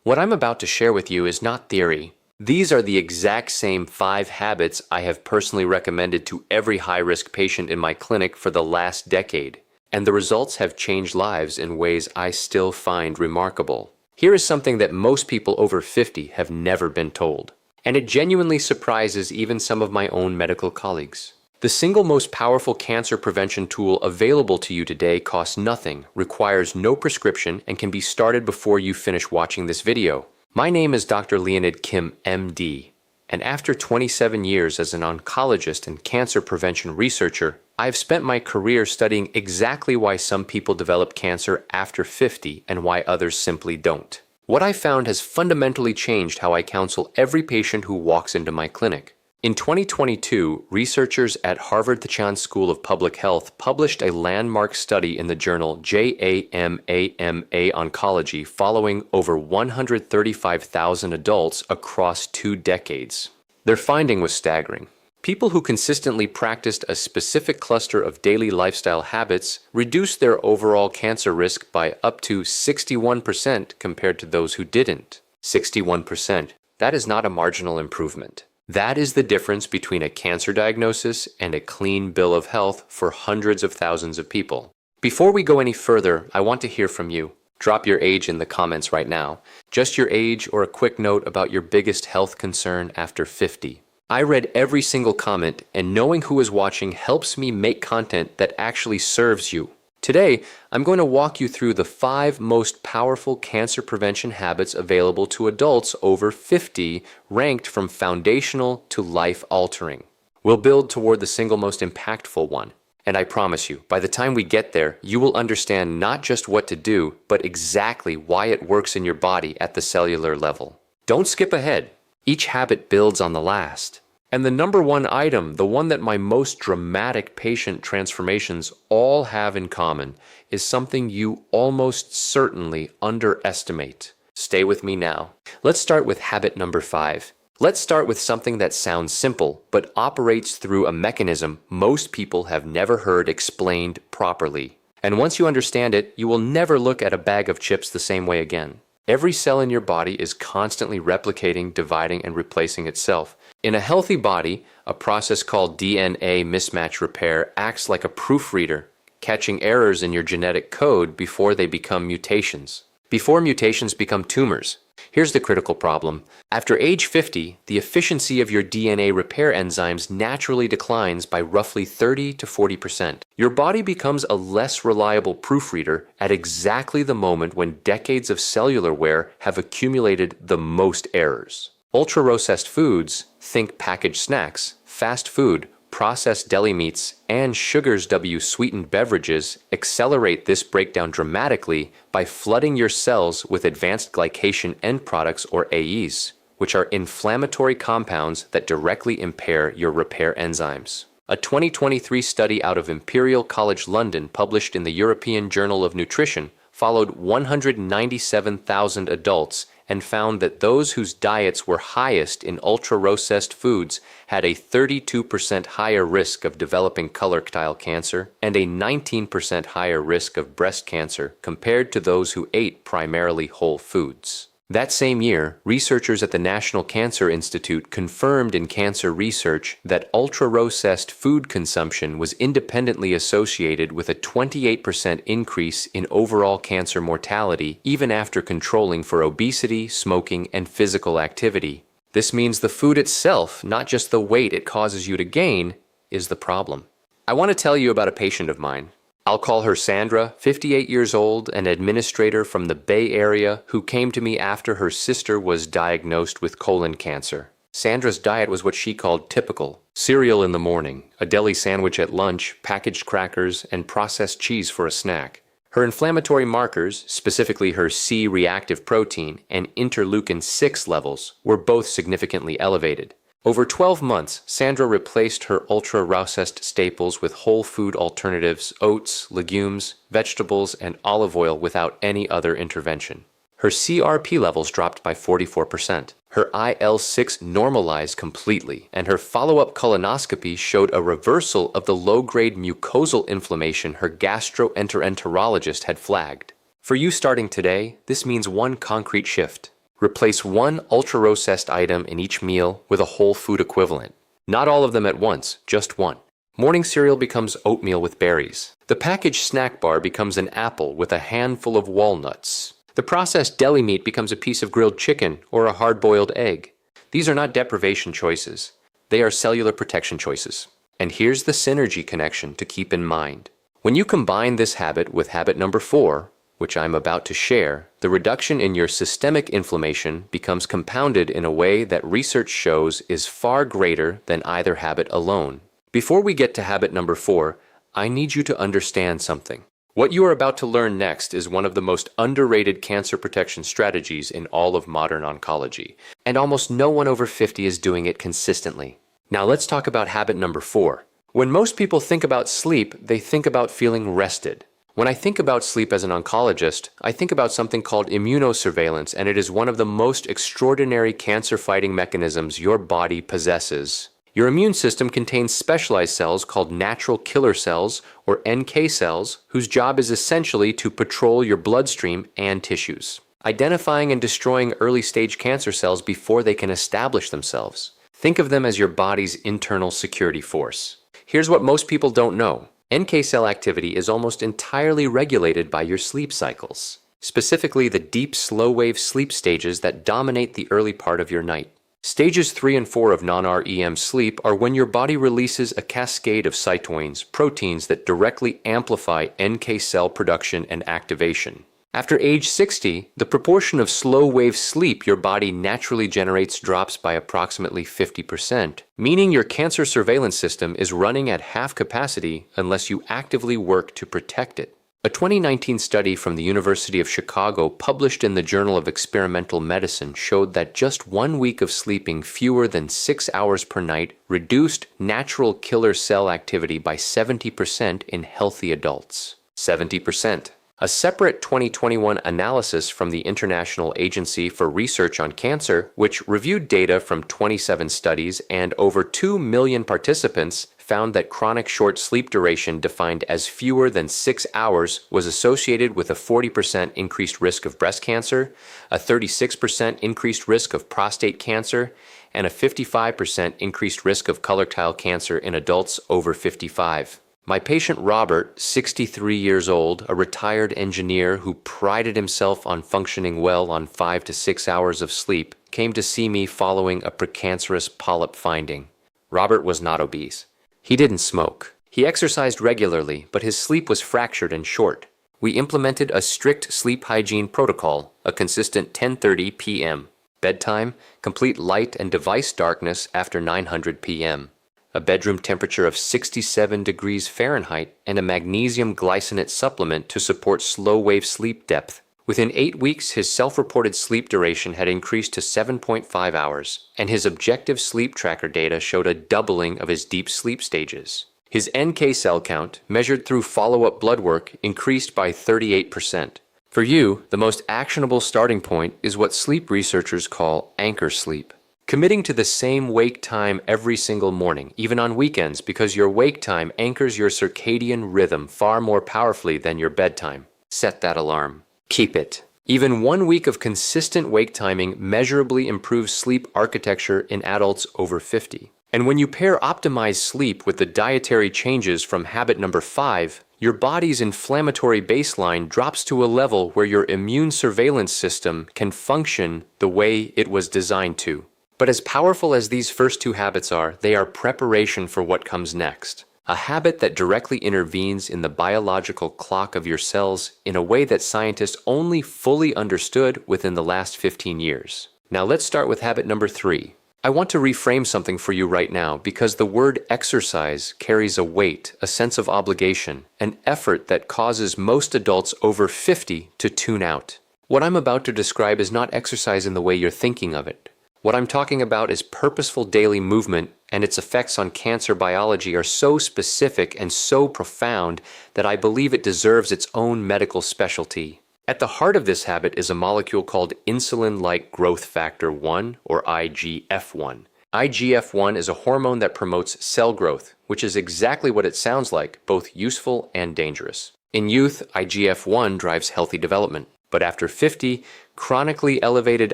What I'm about to share with you is not theory. These are the exact same 5 habits I have personally recommended to every high-risk patient in my clinic for the last decade, and the results have changed lives in ways I still find remarkable. Here is something that most people over 50 have never been told, and it genuinely surprises even some of my own medical colleagues. The single most powerful cancer prevention tool available to you today costs nothing, requires no prescription, and can be started before you finish watching this video. My name is Dr. Leonid Kim MD, and after 27 years as an oncologist and cancer prevention researcher, I've spent my career studying exactly why some people develop cancer after 50 and why others simply don't. What I found has fundamentally changed how I counsel every patient who walks into my clinic. In 2022, researchers at Harvard Tachan School of Public Health published a landmark study in the journal JAMA Oncology following over 135,000 adults across 2 decades. Their finding was staggering. People who consistently practiced a specific cluster of daily lifestyle habits reduced their overall cancer risk by up to 61% compared to those who didn't. 61%. That is not a marginal improvement. That is the difference between a cancer diagnosis and a clean bill of health for hundreds of thousands of people. Before we go any further, I want to hear from you. Drop your age in the comments right now. Just your age or a quick note about your biggest health concern after 50. I read every single comment, and knowing who is watching helps me make content that actually serves you. Today, I'm going to walk you through the 5 most powerful cancer prevention habits available to adults over 50, ranked from foundational to life-altering. We'll build toward the single most impactful one, and I promise you, by the time we get there, you will understand not just what to do, but exactly why it works in your body at the cellular level. Don't skip ahead. Each habit builds on the last. And the number one item, the one that my most dramatic patient transformations all have in common, is something you almost certainly underestimate. Stay with me now. Let's start with habit number 5. Let's start with something that sounds simple, but operates through a mechanism most people have never heard explained properly. And once you understand it, you will never look at a bag of chips the same way again. Every cell in your body is constantly replicating, dividing, and replacing itself. In a healthy body, a process called DNA mismatch repair acts like a proofreader, catching errors in your genetic code before they become mutations. Before mutations become tumors. Here's the critical problem. After age 50, the efficiency of your DNA repair enzymes naturally declines by roughly 30 to 40%. Your body becomes a less reliable proofreader at exactly the moment when decades of cellular wear have accumulated the most errors. Ultraprocessed foods, think packaged snacks, fast food, processed deli meats, and sugars W sweetened beverages accelerate this breakdown dramatically by flooding your cells with advanced glycation end products or AEs, which are inflammatory compounds that directly impair your repair enzymes. A 2023 study out of Imperial College London published in the European Journal of Nutrition followed 197,000 adults and found that those whose diets were highest in ultra-processed foods had a 32% higher risk of developing colorectal cancer and a 19% higher risk of breast cancer compared to those who ate primarily whole foods. That same year, researchers at the National Cancer Institute confirmed in cancer research that ultra-processed food consumption was independently associated with a 28% increase in overall cancer mortality even after controlling for obesity, smoking, and physical activity. This means the food itself, not just the weight it causes you to gain, is the problem. I want to tell you about a patient of mine. I'll call her Sandra, 58 years old, an administrator from the Bay Area who came to me after her sister was diagnosed with colon cancer. Sandra's diet was what she called typical. Cereal in the morning, a deli sandwich at lunch, packaged crackers, and processed cheese for a snack. Her inflammatory markers, specifically her C-reactive protein and interleukin-6 levels, were both significantly elevated. Over 12 months, Sandra replaced her ultra-processed staples with whole food alternatives, oats, legumes, vegetables, and olive oil without any other intervention. Her CRP levels dropped by 44%. Her IL-6 normalized completely, and her follow-up colonoscopy showed a reversal of the low-grade mucosal inflammation her gastroenterologist had flagged. For you starting today, this means one concrete shift. Replace one ultra-processed item in each meal with a whole food equivalent. Not all of them at once, just one. Morning cereal becomes oatmeal with berries. The packaged snack bar becomes an apple with a handful of walnuts. The processed deli meat becomes a piece of grilled chicken or a hard-boiled egg. These are not deprivation choices. They are cellular protection choices. And here's the synergy connection to keep in mind. When you combine this habit with habit number 4, which I'm about to share, the reduction in your systemic inflammation becomes compounded in a way that research shows is far greater than either habit alone. Before we get to habit number 4, I need you to understand something. What you are about to learn next is one of the most underrated cancer protection strategies in all of modern oncology, and almost no one over 50 is doing it consistently. Now let's talk about habit number 4. When most people think about sleep, they think about feeling rested. When I think about sleep as an oncologist, I think about something called immunosurveillance, and it is one of the most extraordinary cancer-fighting mechanisms your body possesses. Your immune system contains specialized cells called natural killer cells, or NK cells, whose job is essentially to patrol your bloodstream and tissues, identifying and destroying early-stage cancer cells before they can establish themselves. Think of them as your body's internal security force. Here's what most people don't know. NK cell activity is almost entirely regulated by your sleep cycles, specifically the deep, slow-wave sleep stages that dominate the early part of your night. Stages 3 and 4 of non-REM sleep are when your body releases a cascade of cytokines, proteins that directly amplify NK cell production and activation. After age 60, the proportion of slow-wave sleep your body naturally generates drops by approximately 50%, meaning your cancer surveillance system is running at half capacity unless you actively work to protect it. A 2019 study from the University of Chicago published in the Journal of Experimental Medicine showed that just 1 week of sleeping fewer than 6 hours per night reduced natural killer cell activity by 70% in healthy adults. 70%. A separate 2021 analysis from the International Agency for Research on Cancer, which reviewed data from 27 studies and over 2 million participants, found that chronic short sleep duration defined as fewer than 6 hours was associated with a 40% increased risk of breast cancer, a 36% increased risk of prostate cancer, and a 55% increased risk of colorectal cancer in adults over 55. My patient Robert, 63 years old, a retired engineer who prided himself on functioning well on 5 to 6 hours of sleep, came to see me following a precancerous polyp finding. Robert was not obese. He didn't smoke. He exercised regularly, but his sleep was fractured and short. We implemented a strict sleep hygiene protocol, a consistent 10:30 p.m. bedtime, complete light and device darkness after 900 p.m. a bedroom temperature of 67 degrees Fahrenheit, and a magnesium glycinate supplement to support slow-wave sleep depth. Within 8 weeks, his self-reported sleep duration had increased to 7.5 hours, and his objective sleep tracker data showed a doubling of his deep sleep stages. His NK cell count, measured through follow-up blood work, increased by 38%. For you, the most actionable starting point is what sleep researchers call anchor sleep. Committing to the same wake time every single morning, even on weekends, because your wake time anchors your circadian rhythm far more powerfully than your bedtime. Set that alarm. Keep it. Even 1 week of consistent wake timing measurably improves sleep architecture in adults over 50. And when you pair optimized sleep with the dietary changes from habit number 5, your body's inflammatory baseline drops to a level where your immune surveillance system can function the way it was designed to. But as powerful as these first 2 habits are, they are preparation for what comes next. A habit that directly intervenes in the biological clock of your cells in a way that scientists only fully understood within the last 15 years. Now let's start with habit number 3. I want to reframe something for you right now because the word exercise carries a weight, a sense of obligation, an effort that causes most adults over 50 to tune out. What I'm about to describe is not exercise in the way you're thinking of it. What I'm talking about is purposeful daily movement, and its effects on cancer biology are so specific and so profound that I believe it deserves its own medical specialty. At the heart of this habit is a molecule called insulin-like growth factor 1, or IGF-1. IGF-1 is a hormone that promotes cell growth, which is exactly what it sounds like, both useful and dangerous. In youth, IGF-1 drives healthy development. But after 50, chronically elevated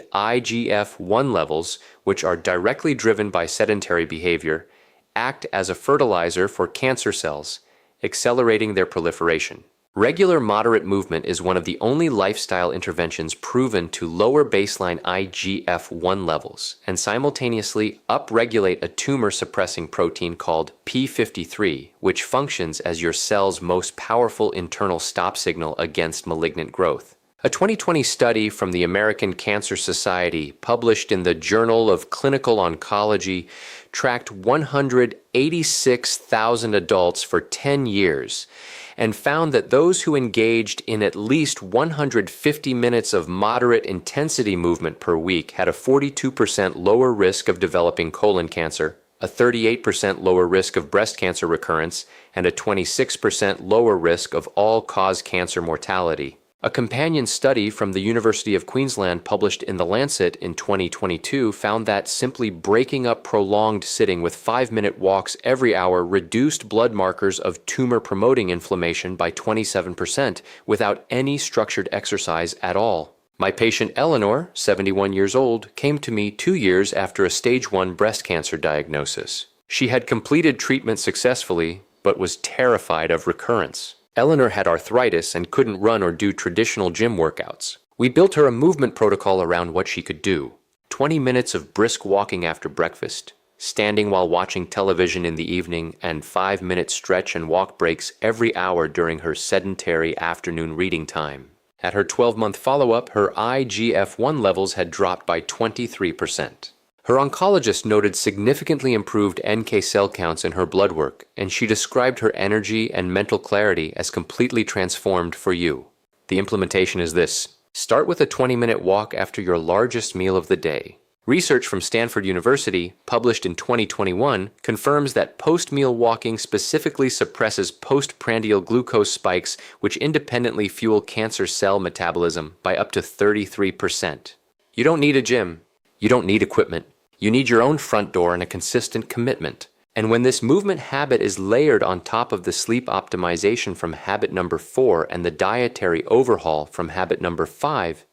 IGF-1 levels, which are directly driven by sedentary behavior, act as a fertilizer for cancer cells, accelerating their proliferation. Regular moderate movement is one of the only lifestyle interventions proven to lower baseline IGF-1 levels and simultaneously upregulate a tumor-suppressing protein called p53, which functions as your cell's most powerful internal stop signal against malignant growth. A 2020 study from the American Cancer Society, published in the Journal of Clinical Oncology, tracked 186,000 adults for 10 years and found that those who engaged in at least 150 minutes of moderate intensity movement per week had a 42% lower risk of developing colon cancer, a 38% lower risk of breast cancer recurrence, and a 26% lower risk of all-cause cancer mortality. A companion study from the University of Queensland published in The Lancet in 2022 found that simply breaking up prolonged sitting with 5-minute walks every hour reduced blood markers of tumor-promoting inflammation by 27% without any structured exercise at all. My patient Eleanor, 71 years old, came to me 2 years after a stage 1 breast cancer diagnosis. She had completed treatment successfully, but was terrified of recurrence. Eleanor had arthritis and couldn't run or do traditional gym workouts. We built her a movement protocol around what she could do. 20 minutes of brisk walking after breakfast, standing while watching television in the evening, and 5-minute stretch and walk breaks every hour during her sedentary afternoon reading time. At her 12-month follow-up, her IGF-1 levels had dropped by 23%. Her oncologist noted significantly improved NK cell counts in her blood work, and she described her energy and mental clarity as completely transformed for you. The implementation is this: start with a 20-minute walk after your largest meal of the day. Research from Stanford University, published in 2021, confirms that post-meal walking specifically suppresses postprandial glucose spikes, which independently fuel cancer cell metabolism by up to 33%. You don't need a gym. You don't need equipment. You need your own front door and a consistent commitment. And when this movement habit is layered on top of the sleep optimization from habit number 4 and the dietary overhaul from habit number 5,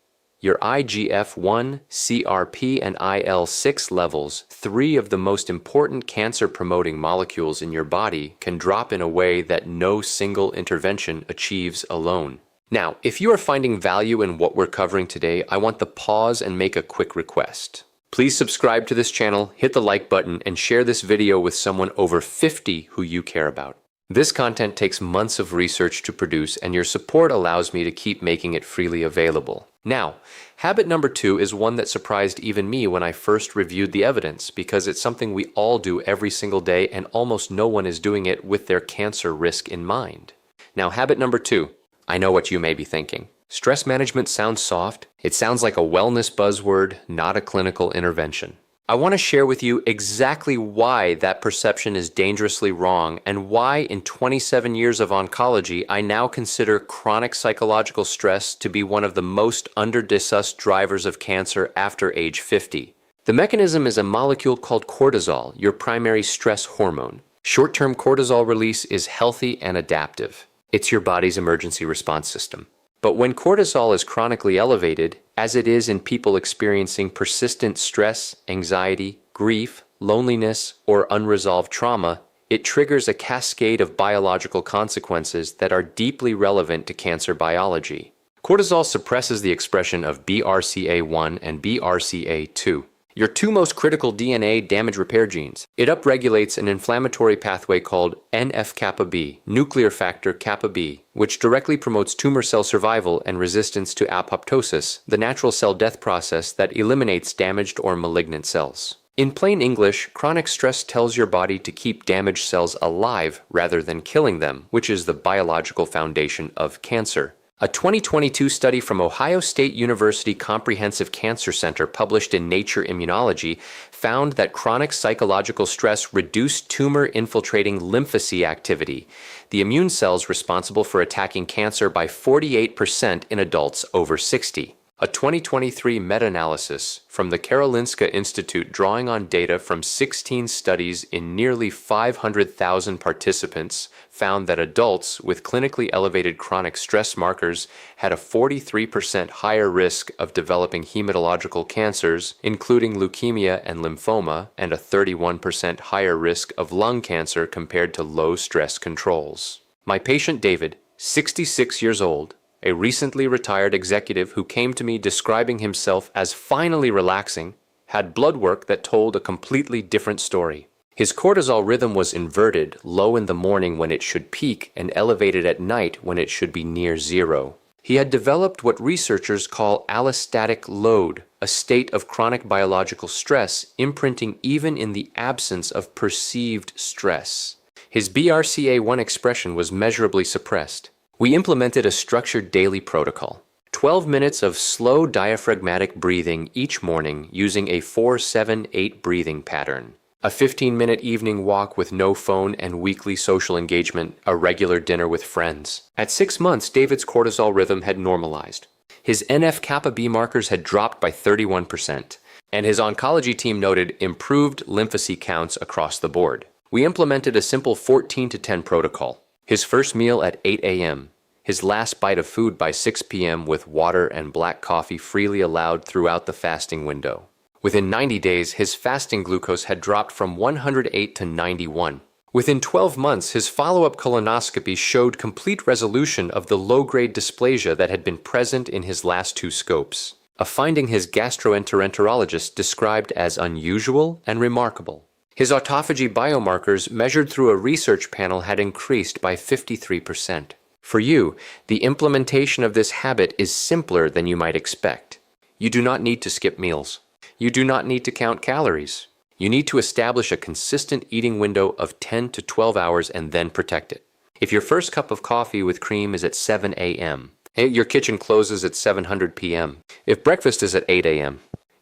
your IGF-1, CRP, and IL-6 levels, 3 of the most important cancer-promoting molecules in your body, can drop in a way that no single intervention achieves alone. Now, if you are finding value in what we're covering today, I want to pause and make a quick request. Please subscribe to this channel, hit the like button, and share this video with someone over 50 who you care about. This content takes months of research to produce, and your support allows me to keep making it freely available. Now, habit number 2 is one that surprised even me when I first reviewed the evidence, because it's something we all do every single day and almost no one is doing it with their cancer risk in mind. Now, habit number 2. I know what you may be thinking. Stress management sounds soft. It sounds like a wellness buzzword, not a clinical intervention. I want to share with you exactly why that perception is dangerously wrong and why in 27 years of oncology I now consider chronic psychological stress to be one of the most under-discussed drivers of cancer after age 50. The mechanism is a molecule called cortisol, your primary stress hormone. Short-term cortisol release is healthy and adaptive. It's your body's emergency response system. But when cortisol is chronically elevated, as it is in people experiencing persistent stress, anxiety, grief, loneliness, or unresolved trauma, it triggers a cascade of biological consequences that are deeply relevant to cancer biology. Cortisol suppresses the expression of BRCA1 and BRCA2, your 2 most critical DNA damage repair genes. It upregulates an inflammatory pathway called NF-kappa B, nuclear factor kappa B, which directly promotes tumor cell survival and resistance to apoptosis, the natural cell death process that eliminates damaged or malignant cells. In plain English, chronic stress tells your body to keep damaged cells alive rather than killing them, which is the biological foundation of cancer. A 2022 study from Ohio State University Comprehensive Cancer Center published in Nature Immunology found that chronic psychological stress reduced tumor-infiltrating lymphocyte activity, the immune cells responsible for attacking cancer, by 48% in adults over 60. A 2023 meta-analysis from the Karolinska Institute drawing on data from 16 studies in nearly 500,000 participants found that adults with clinically elevated chronic stress markers had a 43% higher risk of developing hematological cancers, including leukemia and lymphoma, and a 31% higher risk of lung cancer compared to low-stress controls. My patient David, 66 years old, a recently retired executive who came to me describing himself as finally relaxing, had blood work that told a completely different story. His cortisol rhythm was inverted, low in the morning when it should peak and elevated at night when it should be near zero. He had developed what researchers call allostatic load, a state of chronic biological stress imprinting even in the absence of perceived stress. His BRCA1 expression was measurably suppressed. We implemented a structured daily protocol. 12 minutes of slow diaphragmatic breathing each morning using a 4-7-8 breathing pattern. A 15-minute evening walk with no phone and weekly social engagement, a regular dinner with friends. At 6 months, David's cortisol rhythm had normalized. His NF-kappa B markers had dropped by 31%, and his oncology team noted improved lymphocyte counts across the board. We implemented a simple 14-10 protocol. His first meal at 8 a.m., his last bite of food by 6 p.m. with water and black coffee freely allowed throughout the fasting window. Within 90 days, his fasting glucose had dropped from 108 to 91. Within 12 months, his follow-up colonoscopy showed complete resolution of the low-grade dysplasia that had been present in his last 2 scopes, a finding his gastroenterologist described as unusual and remarkable. His autophagy biomarkers measured through a research panel had increased by 53%. For you, the implementation of this habit is simpler than you might expect. You do not need to skip meals. You do not need to count calories. You need to establish a consistent eating window of 10 to 12 hours and then protect it. If your first cup of coffee with cream is at 7 a.m., your kitchen closes at 7:00 p.m. If breakfast is at 8 a.m.,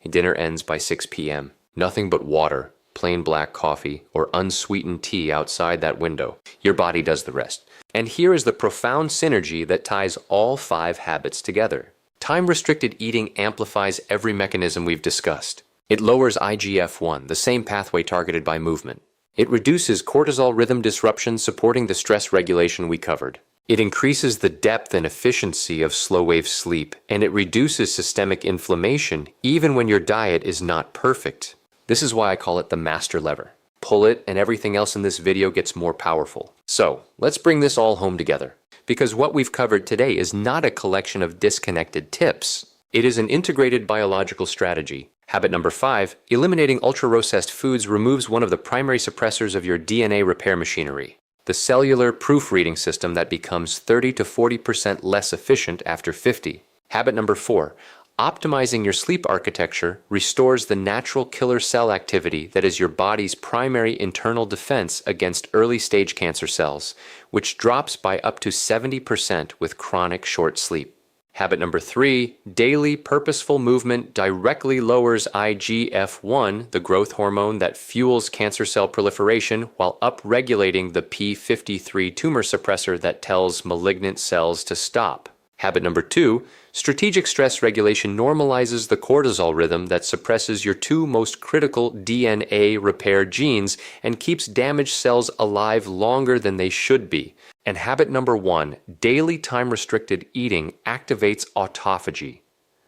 dinner ends by 6 p.m. Nothing but water, plain black coffee, or unsweetened tea outside that window. Your body does the rest. And here is the profound synergy that ties all 5 habits together. Time-restricted eating amplifies every mechanism we've discussed. It lowers IGF-1, the same pathway targeted by movement. It reduces cortisol rhythm disruption, supporting the stress regulation we covered. It increases the depth and efficiency of slow-wave sleep, and it reduces systemic inflammation even when your diet is not perfect. This is why I call it the master lever. Pull it and everything else in this video gets more powerful. So, let's bring this all home together. Because what we've covered today is not a collection of disconnected tips. It is an integrated biological strategy. Habit number 5, eliminating ultra-processed foods removes one of the primary suppressors of your DNA repair machinery, the cellular proofreading system that becomes 30 to 40% less efficient after 50. Habit number 4, optimizing your sleep architecture restores the natural killer cell activity that is your body's primary internal defense against early-stage cancer cells, which drops by up to 70% with chronic short sleep. Habit number 3, daily purposeful movement directly lowers IGF-1, the growth hormone that fuels cancer cell proliferation, while upregulating the p53 tumor suppressor that tells malignant cells to stop. Habit number 2, strategic stress regulation normalizes the cortisol rhythm that suppresses your 2 most critical DNA repair genes and keeps damaged cells alive longer than they should be. And habit number 1, daily time-restricted eating activates autophagy,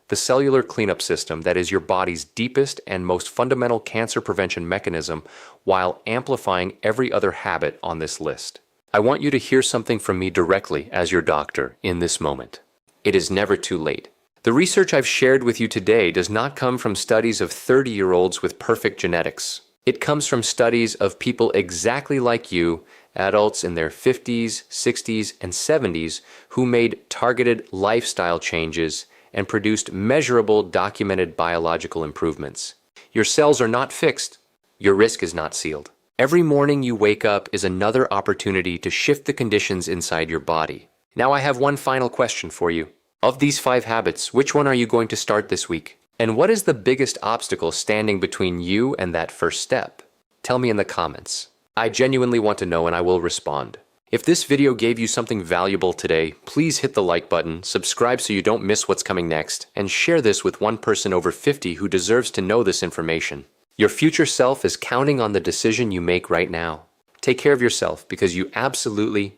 the cellular cleanup system that is your body's deepest and most fundamental cancer prevention mechanism, while amplifying every other habit on this list. I want you to hear something from me directly as your doctor in this moment. It is never too late. The research I've shared with you today does not come from studies of 30-year-olds with perfect genetics. It comes from studies of people exactly like you, adults in their 50s, 60s, and 70s who made targeted lifestyle changes and produced measurable documented biological improvements. Your cells are not fixed. Your risk is not sealed. Every morning you wake up is another opportunity to shift the conditions inside your body. Now I have one final question for you. Of these 5 habits, which one are you going to start this week? And what is the biggest obstacle standing between you and that first step? Tell me in the comments. I genuinely want to know and I will respond. If this video gave you something valuable today, please hit the like button, subscribe so you don't miss what's coming next, and share this with one person over 50 who deserves to know this information. Your future self is counting on the decision you make right now. Take care of yourself because you absolutely